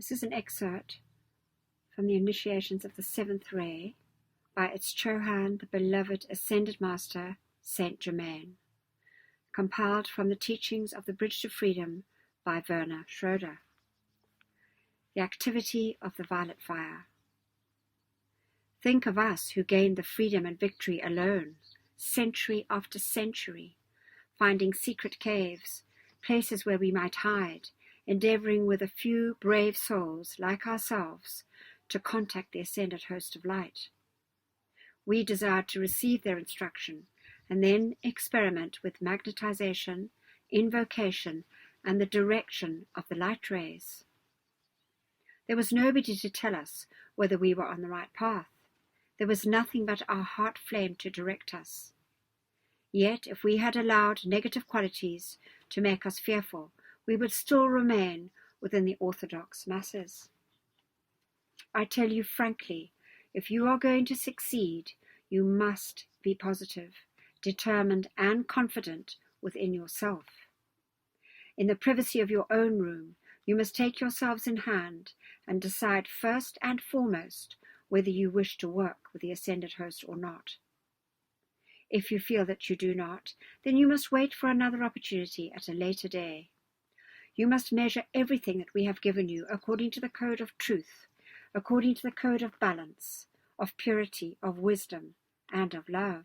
This is an excerpt from the Initiations of the Seventh Ray by its Chohan, the beloved Ascended Master, Saint Germain, compiled from the Teachings of the Bridge to Freedom by Werner Schroeder. The activity of the violet fire. Think of us who gained the freedom and victory alone, century after century, finding secret caves, places where we might hide, endeavoring with a few brave souls like ourselves to contact the ascended host of light. We desired to receive their instruction and then experiment with magnetization, invocation, and the direction of the light rays. There was nobody to tell us whether we were on the right path. There was nothing but our heart flame to direct us. Yet, if we had allowed negative qualities to make us fearful, we would still remain within the orthodox masses. I tell you frankly, if you are going to succeed, you must be positive, determined, and confident within yourself. In the privacy of your own room, you must take yourselves in hand and decide first and foremost whether you wish to work with the ascended host or not. If you feel that you do not, then you must wait for another opportunity at a later day. You must measure everything that we have given you according to the code of truth, according to the code of balance, of purity, of wisdom, and of love.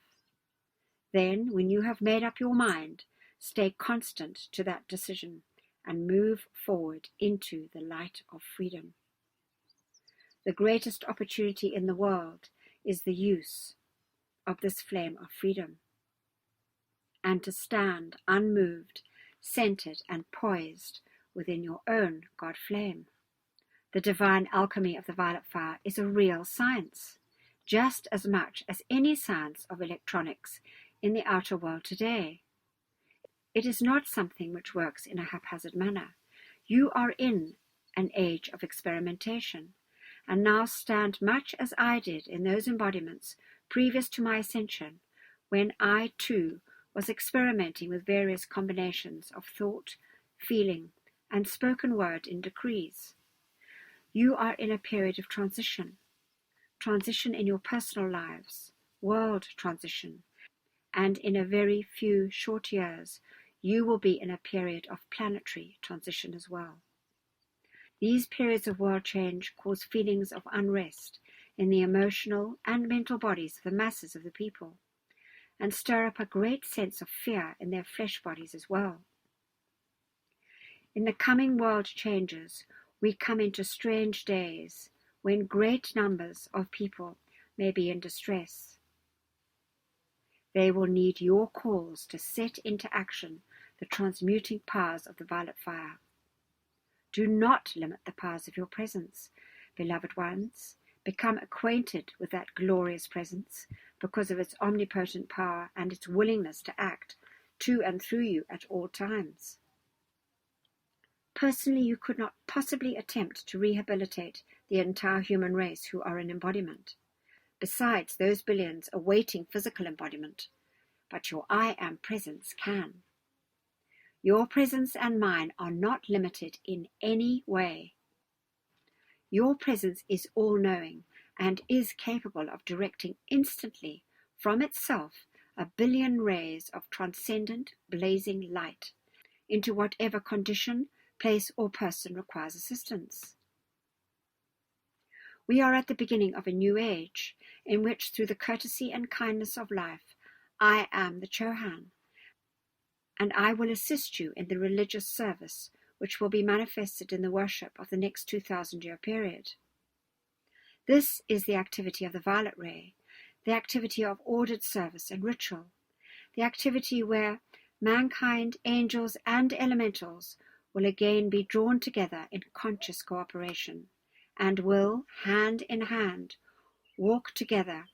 Then, when you have made up your mind, stay constant to that decision and move forward into the light of freedom. The greatest opportunity in the world is the use of this flame of freedom, and to stand unmoved, centered, and poised within your own God flame. The divine alchemy of the violet fire is a real science, just as much as any science of electronics in the outer world today. It is not something which works in a haphazard manner. You are in an age of experimentation, and now stand much as I did in those embodiments previous to my ascension, when I too was experimenting with various combinations of thought, feeling, and spoken word in decrees. You are in a period of transition in your personal lives, world transition, and in a very few short years, you will be in a period of planetary transition as well. These periods of world change cause feelings of unrest in the emotional and mental bodies of the masses of the people, and stir up a great sense of fear in their flesh bodies as well. In the coming world changes, we come into strange days when great numbers of people may be in distress. They will need your calls to set into action the transmuting powers of the violet fire. Do not limit the powers of your presence, beloved ones. Become acquainted with that glorious presence because of its omnipotent power and its willingness to act to and through you at all times. Personally, you could not possibly attempt to rehabilitate the entire human race who are in embodiment, besides those billions awaiting physical embodiment, but your I Am presence can. Your presence and mine are not limited in any way. Your presence is all-knowing and is capable of directing instantly from itself a billion rays of transcendent, blazing light into whatever condition, place, or person requires assistance. We are at the beginning of a new age in which, through the courtesy and kindness of life, I am the Chohan, and I will assist you in the religious service which will be manifested in the worship of the next 2,000-year period. This is the activity of the violet ray, the activity of ordered service and ritual, the activity where mankind, angels, and elementals will again be drawn together in conscious cooperation, and will, hand in hand, walk together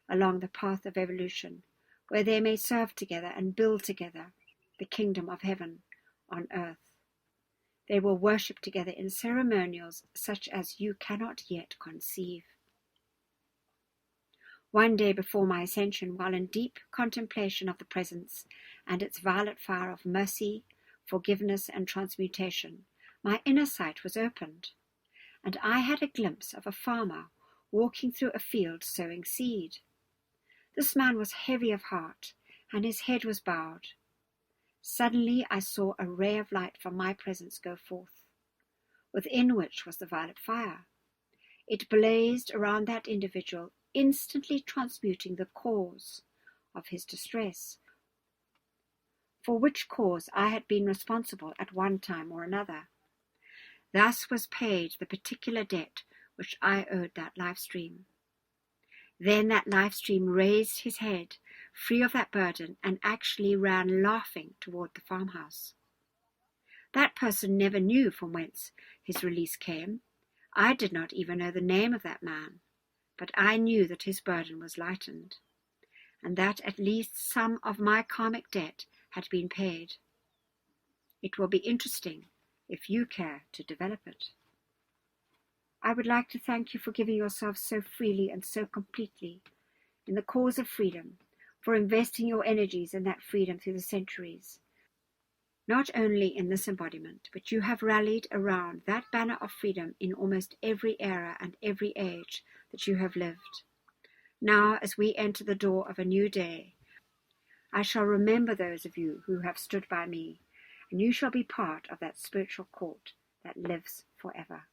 along the path of evolution, where they may serve together and build together the kingdom of heaven on earth. They will worship together in ceremonials such as you cannot yet conceive. One day before my ascension, while in deep contemplation of the presence and its violet fire of mercy, forgiveness, and transmutation, my inner sight was opened, and I had a glimpse of a farmer walking through a field sowing seed. This man was heavy of heart, and his head was bowed. Suddenly I saw a ray of light from my presence go forth, within which was the violet fire. It blazed around that individual, instantly transmuting the cause of his distress, for which cause I had been responsible at one time or another. Thus was paid the particular debt which I owed that life stream. Then that life stream raised his head, free of that burden, and actually ran laughing toward the farmhouse. That person never knew from whence his release came. I did not even know the name of that man, but I knew that his burden was lightened, and that at least some of my karmic debt had been paid. It will be interesting if you care to develop it. I would like to thank you for giving yourself so freely and so completely in the cause of freedom, for investing your energies in that freedom through the centuries. Not only in this embodiment, but you have rallied around that banner of freedom in almost every era and every age that you have lived. Now, as we enter the door of a new day, I shall remember those of you who have stood by me, and you shall be part of that spiritual court that lives forever.